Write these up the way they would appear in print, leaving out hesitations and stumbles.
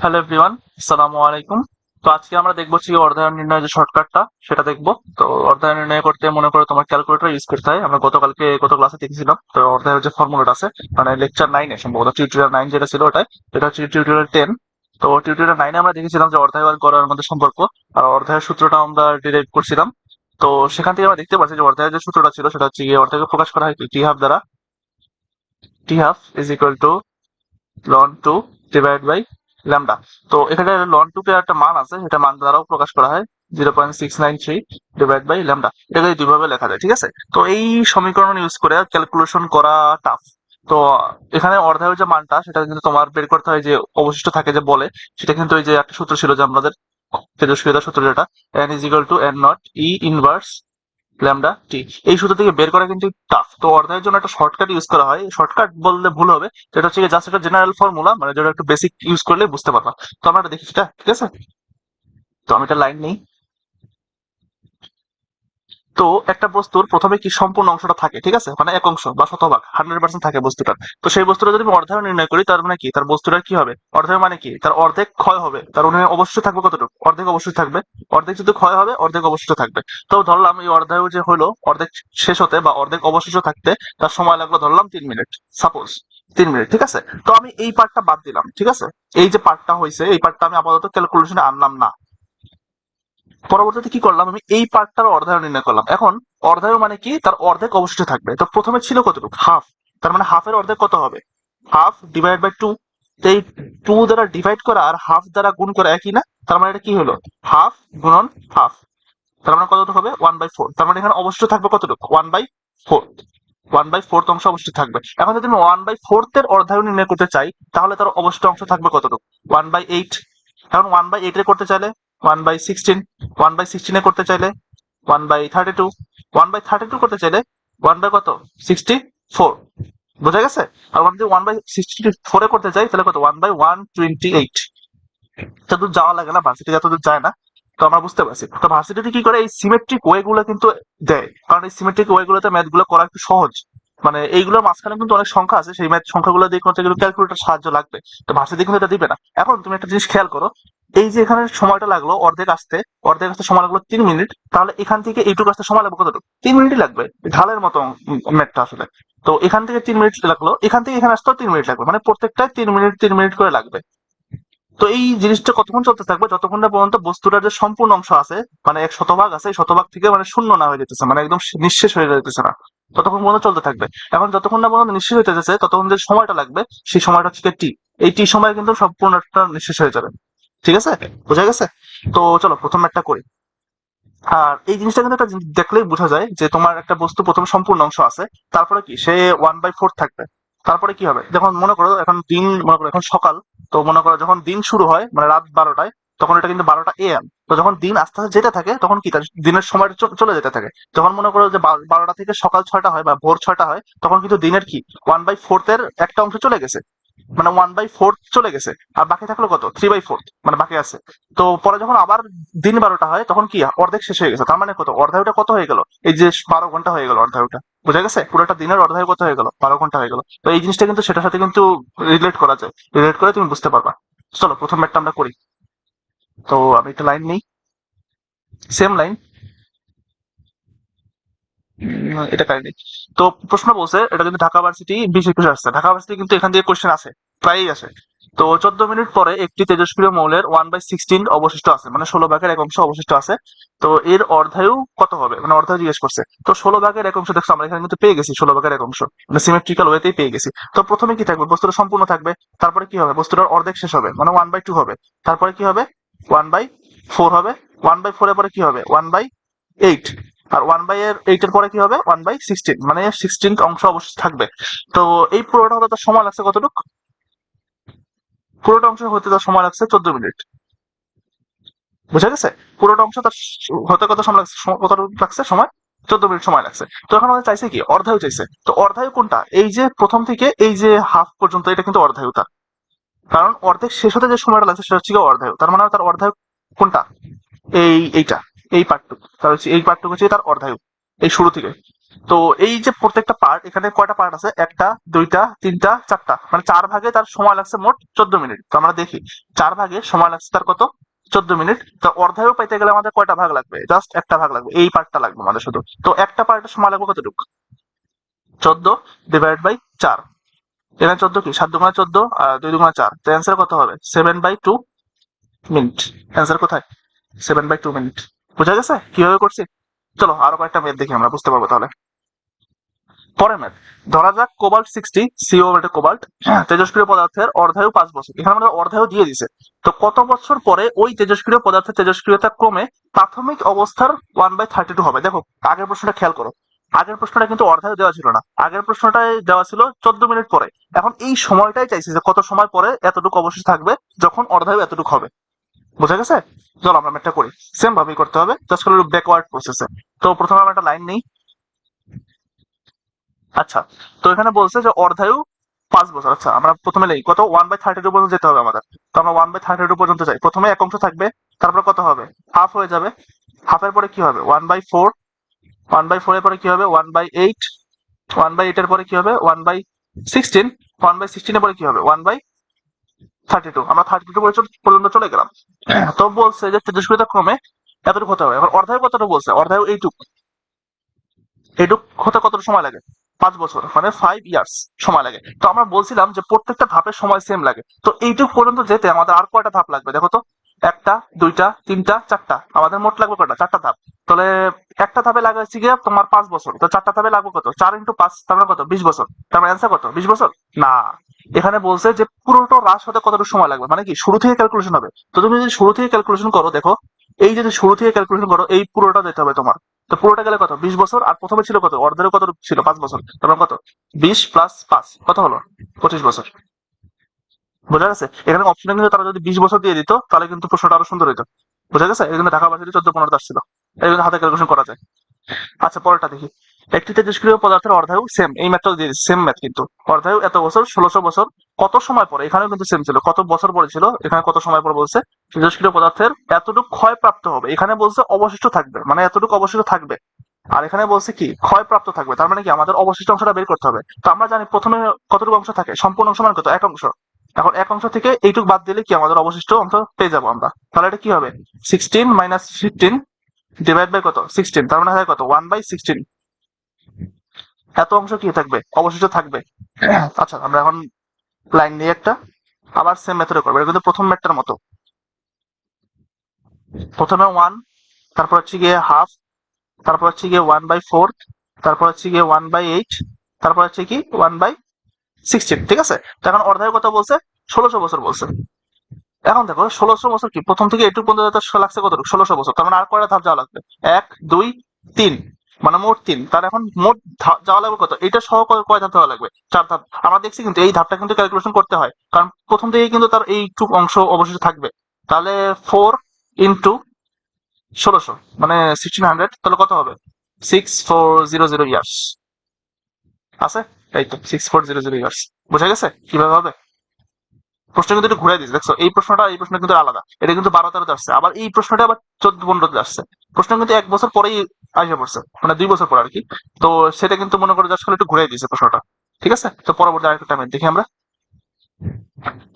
Hello everyone, আসসালামু আলাইকুম। তো আজকে আমরা দেখবো হচ্ছে অর্ধায়ন নির্ণয়ের যে শর্টকাটটা সেটা দেখবো। তো অর্ধায়ন নির্ণয় করতে মনে করো তোমার ক্যালকুলেটর ইউজ করতে হয়। আমরা গত ক্লাসে দেখেছিলাম তো অর্ধায়নের যে ফর্মুলাটা আছে, মানে লেকচার 9-এ সম্ভবত টিউটোরিয়াল 9 যেটা ছিল ওটাই, এটা হচ্ছে টিউটোরিয়াল 10। তো টিউটোরিয়াল 9-এ আমরা দেখেছিলাম যে অর্ধায় আর গড়ের মধ্যে সম্পর্ক আর অর্ধায়ের সূত্রটা আমরা ডিরাইভ করছিলাম। তো সেখান থেকে আমরা দেখতে পাচ্ছি যে অর্ধায়ের যে সূত্রটা ছিল সেটা হচ্ছে গিয়ে অর্ধায়কে প্রকাশ করা হয় টি হাফ দ্বারা। T half is equal to ln two divide by lambda. তো এখানে লন টু কে একটা মান আছে, সেটা মান দ্বারাও প্রকাশ করা হয় 0.693 ডিভাইড বাই ল্যামডা। এটাকে দুইভাবে লেখা যায়, ঠিক আছে। তো এই সমীকরণ ইউজ করে ক্যালকুলেশন করা টাফ। তো এখানে অর্ধায়নের যে মানটা সেটা কিন্তু তোমার বের করতে হয়, যে অবশিষ্ট থাকে যে বলে, সেটা কিন্তু ওই যে একটা সূত্র ছিল যে আমাদের তেজস্ক্রিয়তার সূত্র, যেটা n is equal to n naught e inverse lambda t. এই সূত্র থেকে বের করা কিন্তু টাফ। তো অর্ধায়ের জন্য একটা শর্টকাট ইউজ করা হয়, শর্টকাট বললে ভুল হবে, যেটা হচ্ছে জাস্ট একটা জেনারেল ফর্মুলা, মানে যেটা একটু বেসিক ইউজ করলে বুঝতে পারবা। তো আমরা এটা দেখি সেটা, ঠিক আছে। তো আমি একটা লাইন নেই। তো একটা বস্তুর প্রথমে কি সম্পূর্ণ অংশটা থাকে, ঠিক আছে, মানে এক অংশ বা শতভাগ 100% থাকে বস্তুটার। তো সেই বস্তুটা যদি আমি অর্ধায়ন নির্ণয় করি, তার মানে কি, তার বস্তুটার কি হবে, অর্ধায়ন মানে কি, তার অর্ধেক ক্ষয় হবে, তার অবশ্যই থাকবে কতটুকু, অর্ধেক অবশ্যই থাকবে। অর্ধেক যদি ক্ষয় হবে, অর্ধেক অবশিষ্ট থাকবে। তো ধরলাম এই অর্ধায়ু যে হলো, অর্ধেক শেষ হতে বা অর্ধেক অবশিষ্ট থাকতে তার সময় লাগলো ধরলাম 3 মিনিট, সাপোজ 3 মিনিট, ঠিক আছে। তো আমি এই পার্টটা বাদ দিলাম, ঠিক আছে। এই যে পার্টটা হয়েছে, এই পার্টটা আমি আপাতত ক্যালকুলেশনে আনলাম না। পরবর্তীতে কি করলাম, আমি এই পার্টটার অর্ধায়ন নির্ণয় করলাম। এখন অর্ধায়ু মানে কি, তার অর্ধেক অবশিষ্ট থাকবে। তো প্রথমে ছিল কতটুকু, হাফ। তার মানে হাফের অর্ধেক কত হবে, হাফ ডিভাইড বাই টু। এই টু দ্বারা ডিভাইড করা আর হাফ দ্বারা গুণ করা একই না? তার মানে এটা কি হলো, হাফ গুণন হাফ। তার মানে কতটুকু হবে, 1/4। তার মানে এখানে অবশিষ্ট থাকবে কতটুকু, 1/4। 1/4 অংশ অবশিষ্ট থাকবে। এখন যদি আমি 1/4 এর অর্ধায়ু নির্ণয় করতে চাই, তাহলে তার অবশিষ্ট অংশ থাকবে কতটুকু, 1/8। এখন 1/8 এ করতে চাইলে 1/16, 1/16 এ করতে চাইলে 1/32, 1/32 করতে চাইলে 1 বাই কত, 64। বোঝা গেছে? আর যদি 1/64 এ করতে চাই তাহলে কত, 1/128। যতদূর যাওয়া লাগে না, ভার্সিটি যতদূর যায় না। তো আমরা বুঝতে পারছি। তো ভার্সিটিতে কি করে, এই সিমেট্রিক ওয়ে গুলো কিন্তু দেয়, কারণ এই সিমেট্রিক ওয়ে গুলোতে ম্যাথ গুলো করা একটু সহজ। মানে এইগুলোর মাঝখানে কিন্তু অনেক সংখ্যা আছে, সেই ম্যাথ সংখ্যাগুলো দিয়ে করতে গেলে ক্যালকুলেটর সাহায্য লাগবে। তো ভার্সিটি কিন্তু এটা দিবে না। এখন তুমি একটা জিনিস খেয়াল করো, এই যে এখানে সময়টা লাগলো অর্ধেক আসতে সময় লাগলো 3 মিনিট, তাহলে এখান থেকে এইটুকু আসতে সময় লাগবে কতটুকু, 3 মিনিটই লাগবে। ঢালের মতো ম্যাথটা আসলে। তো এখান থেকে 3 মিনিট লাগলো, এখান থেকে এখানে আসতেও 3 মিনিট লাগবে, মানে প্রত্যেকটায় 3 মিনিট 3 মিনিট করে লাগবে। তো এই জিনিসটা কতক্ষণ চলতে থাকবে, যতক্ষণ না পর্যন্ত বস্তুটার যে সম্পূর্ণ অংশ আছে, মানে এক শতভাগ আছে, এই শতভাগ থেকে মানে শূন্য না হয়ে যেতেছে, মানে একদম নিঃশেষ হয়ে যেতেছে না, ততক্ষণ পর্যন্ত চলতে থাকবে। এখন যতক্ষণ না পর্যন্ত নিঃশেষ হয়ে যেতেছে, ততক্ষণ যে সময়টা লাগবে, সেই সময়টা হচ্ছে টি। এই টি সময় কিন্তু সম্পূর্ণ একটা নিঃশেষ হয়ে যাবে, ঠিক আছে। বোঝা গেছে? তো চলো প্রথম একটা করি। আর এই জিনিসটা কিন্তু একটা দেখলেই বোঝা যায় যে তোমার একটা বস্তু প্রথমে সম্পূর্ণ অংশ আছে, তারপরে কি সে 1/4 থাকবে। তারপরে কি হবে, যখন মনে করো এখন দিন, মনে করো এখন সকাল, তো মনে করো যখন দিন শুরু হয় মানে রাত 12টায়, তখন এটা কিন্তু 12টা AM। তো যখন দিন আস্তে আস্তে যেতে থাকে, তখন কি তার দিনের সময়টা চলে যেতে থাকে। যখন মনে করো যে 12টা থেকে সকাল 6টা হয় বা ভোর 6টা হয়, তখন কিন্তু দিনের কি 1/4 এর একটা অংশ চলে গেছে, মানে 1/4 চলে গেছে। আর বাকি থাকলো কত, 3/4, মানে বাকি আছে। তো পরে যখন আবার দিন 12টা হয়, তখন কি অর্ধেক শেষ হয়ে গেছে। তার মানে কত, অর্ধায়ুটা কত হয়ে গেল, এই যে 12 ঘন্টা হয়ে গেল অর্ধায়ুটা। বোঝা গেছে? পুরোটা দিনের অর্ধায়ু কত হয়ে গেল, 12 ঘন্টা হয়ে গেল। তো এই জিনিসটা কিন্তু সেটার সাথে কিন্তু রিলেট করা যায়, রিলেট করে তুমি বুঝতে পারবা। চলো প্রথম ম্যাথটা আমরা করি। তো আমি একটা লাইন নেই, সেম লাইন, এটা কারেন্ট। তো প্রশ্ন বলছে, এটা কিন্তু ঢাকা ভার্সিটি 2021 আসছে, ঢাকা ভার্সিটি কিন্তু এখান থেকে কোশ্চেন আছে, প্রায়ই আসে। তো 14 মিনিট পরে একটি তেজস্ক্রিয় মৌলের 1/16 অবশিষ্ট আছে, মানে 16 ভাগের 1 অংশ অবশিষ্ট আছে। তো এর অর্ধায়ু কত হবে, মানে অর্ধায়ু জিজ্ঞেস করছে। তো 16 ভাগের 1 অংশ, দেখছো আমরা এখানে কিন্তু পেয়ে গেছি 16 ভাগের 1 অংশ, মানে সিমেট্রিক্যাল ওয়েতেই পেয়ে গেছি। তো প্রথমে কি থাকবে, বস্তুটা সম্পূর্ণ থাকবে। তারপরে কি হবে, বস্তুটার অর্ধেক শেষ হবে, মানে 1/2 হবে। তারপরে কি হবে, 1/4 হবে। 1/4 এর পরে কি হবে, 1/8। আর 1/8 এর পরে কি হবে, 1/16, মানে 16 অংশ অবশ্যই থাকবে। তো এই পুরোটা হতে তার সময় লাগছে কতটুকু, পুরোটা অংশ হতে তার সময় লাগছে 14 মিনিট। বুঝা গেছে? পুরোটা অংশ তার হতে কত সময় লাগছে, কতটুকু লাগছে সময়, 14 মিনিট সময় লাগছে। তো এখন আমাদের চাইছে কি, অর্ধায়ু চাইছে। তো অর্ধায়ু কোনটা, এই যে প্রথম থেকে এই যে হাফ পর্যন্ত, এটা কিন্তু অর্ধায়ু তার। কারণ অর্ধেক শেষ হতে যে সময়টা লাগছে সেটা হচ্ছে অর্ধায়ু। তার মানে তার অর্ধায়ু কোনটা, এইটা, এই পার্টটুকু, তার হচ্ছে এই পার্টটুকু হচ্ছে তার অর্ধায়ু, এই শুরু থেকে। তো এই যে প্রত্যেকটা পার্ট, এখানে কয়টা পার্ট আছে, একটা, দুইটা, তিনটা, চারটা, মানে 4 ভাগে তার সময় লাগছে মোট 14 মিনিট। তো আমরা দেখি 4 ভাগে সময় লাগছে তার কত, 14 মিনিট। তো অর্ধায়ু পাইতে গেলে আমাদের কয়টা ভাগ লাগবে, জাস্ট একটা ভাগ লাগবে, এই পার্টটা লাগবে আমাদের শুধু। তো একটা পার্টের সময় লাগবে কতটুকু, 14 / 4। এখানে 14 কি 7 × 14 আর 2 × 4, তো অ্যান্সার কত হবে, 7/2 মিনিট। অ্যান্সার কোথায়, 7/2 মিনিট। বুঝা গেছে কিভাবে করছি? চলো আরো কয়েকটা ম্যাথ দেখি, আমরা বুঝতে পারবো তাহলে। পরের ম্যাথ, ধরা যাক কোবাল্ট 60 সিও বলতে কোবাল্ট তেজস্ক্রিয় পদার্থের অর্ধায়ু 5 বছর। এখানে আমাদের অর্ধায়ু দিয়ে দিছে। তো কত বছর পরে ওই তেজস্ক্রিয় পদার্থের তেজস্ক্রিয়তা কমে প্রাথমিক অবস্থার 1/32 হবে। দেখো আগের প্রশ্নটা খেয়াল করো, আগের প্রশ্নটা কিন্তু অর্ধায়ু দেওয়া ছিল না, আগের প্রশ্নটায় দেওয়া ছিল 14 মিনিট পরে। এখন এই সময়টাই চাইছে যে কত সময় পরে এতটুকু অবশিষ্ট থাকবে যখন অর্ধায়ু এতটুকু হবে। বোঝা গেছে? চলো আমরা ম্যাথটা করি, সেম ভাবেই করতে হবে, জাস্ট ব্যাকওয়ার্ড প্রসেসে। তো প্রথমে আমরা একটা লাইন নেই। আচ্ছা, তো এখানে বলছে যে অর্ধায়ু 5 বছর। আচ্ছা আমরা প্রথমে লিখি কত, 1/32 পর্যন্ত যেতে হবে আমাদের। তো আমরা 1/32 পর্যন্ত যাই। প্রথমে এক অংশ থাকবে, তারপর কত হবে, হাফ হয়ে যাবে। হাফের পরে কি হবে, 1/4। 1/4 এর পরে কি হবে, 1/8। 1/8 এর পরে কি হবে, 1/16। 1/16 এর পরে কি হবে, 1/32। আমরা 32 পর্যন্ত চলে গেলাম। তো বলছে যে তেজস্ক্রিয়তা ক্রমে এতটুকু হতে হবে। এবার অর্ধায়ু কতটুকু বলছে, অর্ধায়ু এইটুকু। এটুক হতে কতটা সময় লাগে, 5 বছর, মানে 5 ইয়ার্স সময় লাগে। তো আমরা বলছিলাম যে প্রত্যেকটা ধাপের সময় সেম লাগে। তো এইটুক পর্যন্ত যেতে আমাদের আর কয়টা ধাপ লাগবে দেখো তো, একটা, দুইটা, তিনটা, চারটা, আমাদের মোট লাগবে কয়টা, চারটা ধাপ। তাহলে একটা ধাপে লাগাচ্ছি গিয়ে তোমার 5 বছর, তো চারটা ধাপে লাগবে কত, 4 × 5, তার মানে কত, 20 বছর। তার মানে অ্যান্সার কত, 20 বছর? না, এখানে বলছে যে পুরোটা হ্রাস হতে কতটুকু সময় লাগবে, মানে কি শুরু থেকে ক্যালকুলেশন হবে। তো তুমি যদি শুরু থেকে ক্যালকুলেশন করো, দেখো এই যদি শুরু থেকে ক্যালকুলেশন করো, এই পুরোটা যেতে হবে তোমার। তো পুরোটা গেলে কত, 20 বছর। আর প্রথমে ছিল কত, অর্ধের কত ছিল, 5 বছর। তারপর কত, 20 + 5 কত হলো, 25 বছর। বোঝা গেছে? এখানে অপশনে কিন্তু তারা যদি 20 বছর দিয়ে দিত তাহলে কিন্তু প্রশ্নটা আরো সুন্দর হইতো। বোঝা গেছে? এই জন্য ঢাকা ভার্সিটি 14-15 আসছিল। এই জন্য হাতে ক্যালকুলেশন করা যায়। আচ্ছা পরেরটা দেখি, একটি তেজস্ক্রিয় পদার্থের অর্ধায়ু সেম, এই ম্যাথটাও দিয়ে সেম ম্যাথ কিন্তু। অর্ধায়ু এত বছর, 1600 বছর, কত সময় পরে, এখানেও কিন্তু সেম ছিল, কত বছর পরে ছিল, এখানে কত সময় পরে বলছে তেজস্ক্রিয় পদার্থের এতটুকু ক্ষয়প্রাপ্ত হবে। এখানে বলছে অবশিষ্ট থাকবে, মানে এতটুকু অবশিষ্ট থাকবে। আর এখানে বলছে কি ক্ষয়প্রাপ্ত থাকবে, তার মানে কি আমাদের অবশিষ্ট অংশটা বের করতে হবে। তো আমরা জানি প্রথমে কতটুকু অংশ থাকে, সম্পূর্ণ অংশ মানে কত, এক অংশ। এখন এক অংশ থেকে এইটুকু বাদ দিলে কি আমাদের অবশিষ্ট অংশ পেয়ে যাবো আমরা। তাহলে এটা কি হবে, 16 - 15 কত, 16, তার মানে হয় কত, 1/16। এত অংশ কি থাকবে, অবশিষ্ট থাকবে। আচ্ছা আমরা এখন লাইন নিয়ে একটা, আবার সেম মেথডে করবো, এটা কিন্তু প্রথম ম্যাথটার মতো। প্রথমে 1, তারপর হচ্ছে গিয়ে হাফ, তারপর হচ্ছে গিয়ে 1/4, তারপর হচ্ছে গিয়ে 1/8, তারপর হচ্ছে কি 1/16। ঠিক আছে? তো এখন অর্ধায়ু কত বলছে, 1600 বছর বলছে। এখন দেখো 1600 বছর কি প্রথম থেকে এটুকু পর্যন্ত লাগছে কতটুকু, 1600 বছর। তার মানে আর কয়টা ধাপ যাওয়া লাগবে, 1, 2, 3, মানে মোট 3। তার এখন মোট যাওয়া লাগবে কত, এটা সহ কয় ধাপ যাওয়া লাগবে, 4 ধাপ। আমরা দেখছি কিন্তু এই ধাপটা কিন্তু ক্যালকুলেশন করতে হয়, কারণ প্রথম থেকেই কিন্তু তার এইটুকু অংশ অবশিষ্ট থাকবে। তাহলে 4 × 1600 মানে 1600, তাহলে কত হবে, 6400 ইয়ার্স আছে। এই তো 6400 ইয়ার্স। বোঝা গেছে কিভাবে হবে? প্রশ্ন কিন্তু একটু ঘুরাই দিচ্ছে, দেখছো এই প্রশ্নটা এই প্রশ্ন কিন্তু আলাদা, এটা কিন্তু 12-13 আসছে, আবার এই প্রশ্নটা আবার 14-15 আসছে। প্রশ্ন কিন্তু 1 বছর পরেই আসে পড়ছে, মানে 2 বছর পর আর কি। তো সেটা কিন্তু মনে করে জাস্ট একটু ঘুরাই দিয়েছে প্রশ্নটা। ঠিক আছে, তো পরবর্তী আরেকটা টাইমে দেখি আমরা।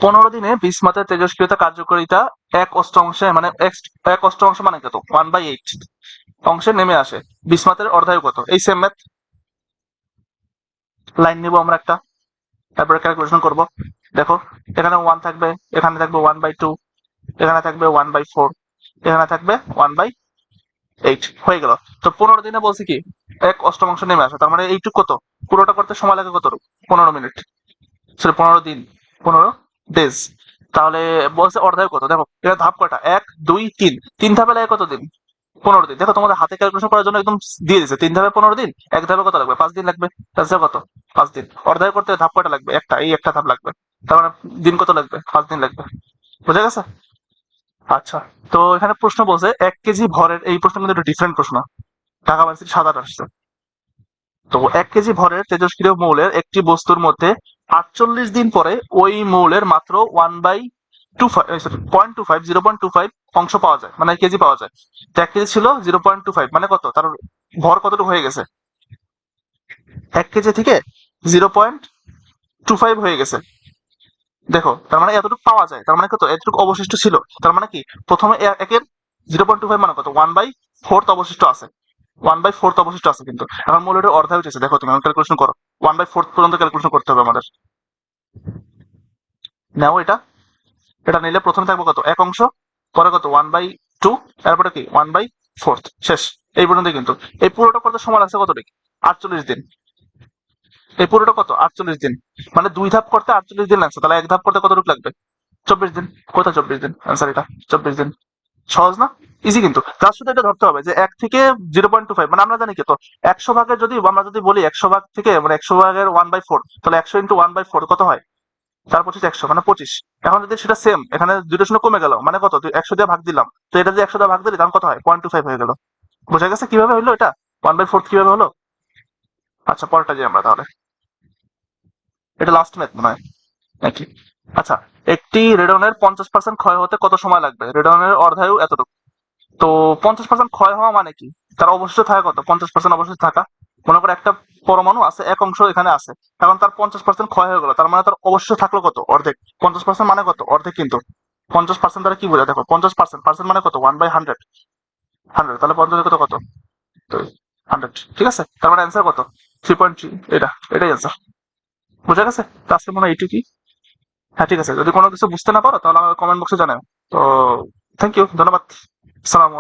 15 দিনে বিসমাথের তেজস্ক্রিয়তা কার্যকারিতা 1/8 মানে 1/8 মানে কত, 1/8 অংশে নেমে আসে। বিসমাথের অর্ধায়ু কত, এই সেম ম্যাথ। লাইন নিব আমরা একটা, তারপরে ক্যালকুলেশন করব। দেখো এখানে 1 থাকবে, এখানে থাকবে 1/2, এখানে থাকবে 1/4, এখানে থাকবে 1/8, হয়ে গেল। তো 15 দিনে বলছে কি 1/8 নেমে আসে, তার মানে এইটুকু কত, পুরোটা করতে সময় লাগে কত, 15 মিনিট, সরি 15 দিন, 15 ডেজ। তাহলে বলছে অর্ধায়ু কত, দেখো এটা ধাপ কয়টা, 1, 2, 3, 3 ধাপে লাগে কত দিন, 15 দিন। দেখো তোমাদের হাতে ক্যালকুলেশন করার জন্য একদম দিয়ে দিচ্ছে, 3 ধাপে 15 দিন, এক ধাপে কত লাগবে, 5 দিন লাগবে। তাহলে কত, 5 দিন। অর্ধায়ু করতে ধাপ কয়টা লাগবে, একটা, এই একটা ধাপ লাগবে। তার মানে দিন কত লাগবে, 5 দিন লাগবে। বুঝা গেছে? আচ্ছা, তো এখানে প্রশ্ন বলছে 1 কেজি ভরের, এই প্রশ্ন কিন্তু একটু ডিফারেন্ট প্রশ্ন, ঢাকা ভার্সিটি 7-8 আসছে। তো 1 কেজি ভরের তেজস্ক্রিয় মৌলের একটি বস্তুর মধ্যে 48 দিন পরে ওই মৌলের মাত্র 0.25 অংশ পাওয়া যায়, মানে কেজি পাওয়া যায়। তো 1 কেজি ছিল 0.25, মানে কত, তার ভর কতটুকু হয়ে গেছে, 1 কেজি থেকে 0.25 হয়ে গেছে। দেখো তার মানে এতটুকু পাওয়া যায়, তার মানে কত, এতটুকু অবশিষ্ট ছিল। তার মানে কি, প্রথমে একের 0.25 মানে কত, 1/4 অবশিষ্ট আছে। 1/4 অবশিষ্ট আছে, কিন্তু এখন মূলটার অর্ধেক হচ্ছে। দেখো তুমি ক্যালকুলেশন করো, 1/4 পর্যন্ত ক্যালকুলেশন করতে হবে আমাদের। নাও এটা, এটা নিলে প্রথমে থাকবে কত, এক অংশ, পরে কত 1/2, তারপরে কি 1/4, শেষ। এই পর্যন্ত কিন্তু এই পুরোটা করতে সময় লাগছে কত দিন, 48 দিন। এই পুরোটা কত, 48 দিন। মানে 2 ধাপ করতে 48 দিন লাগছে, তাহলে 1 ধাপ করতে কতটুকু লাগবে, 24 দিন। কোথায় 24 দিন, অ্যান্সার এটা 24 দিন। সহজ না, ইজি কিন্তু। তার শুধু এটা ধরতে হবে যে 1 থেকে 0.25, মানে আমরা জানি কি, তো 100 ভাগের যদি আমরা যদি বলি 100 ভাগ থেকে, মানে 100 ভাগের 1/4, তাহলে 100 × 1/4 কত হয়, 4×25 100, মানে 25। এখন যদি সেটা সেম, এখানে দুটো শূন্য কমে গেল, মানে কত, 100 দিয়ে ভাগ দিলাম, তো এটা যদি 100 দিয়ে ভাগ দিলি তখন কত হয়, 0.25 হয়ে গেল। বোঝা গেছে কিভাবে হলো এটা, 1/4 কিভাবে হলো। আচ্ছা পরেরটা যে আমরা তাহলে, এটা লাস্ট ম্যাথ মনে হয় নাকি। আচ্ছা, একটি রেডনের 50% ক্ষয় হতে কত সময় লাগবে, রেডনের অর্ধায়ু এতটুকু। তো 50% ক্ষয় হওয়া মানে কি, তার অবশিষ্ট থাকা কত, 50% অবশিষ্ট থাকা। মনে করো একটা পরমাণু আছে, এক অংশ এখানে আছে, এখন তার 50% ক্ষয় হয়ে গেল, তার মানে তার অবশিষ্ট থাকলো কত, অর্ধেক। 50% মানে কত, অর্ধেক কিন্তু। 50% দ্বারা কি বোঝা, দেখো 50%, পার্সেন্ট মানে কত, 1/100, 100, তাহলে 50 কত কত, তো 100, ঠিক আছে। তার মানে অ্যান্সার কত, 3.3, এটাই অ্যান্সার। বোঝা গেছে, তো আজকে মনে হয় এইটুকুই। হ্যাঁ ঠিক আছে, যদি কোনো কিছু বুঝতে না পারো তাহলে আমাকে কমেন্ট বক্সে জানাও। তো থ্যাংক ইউ, ধন্যবাদ, সালাম।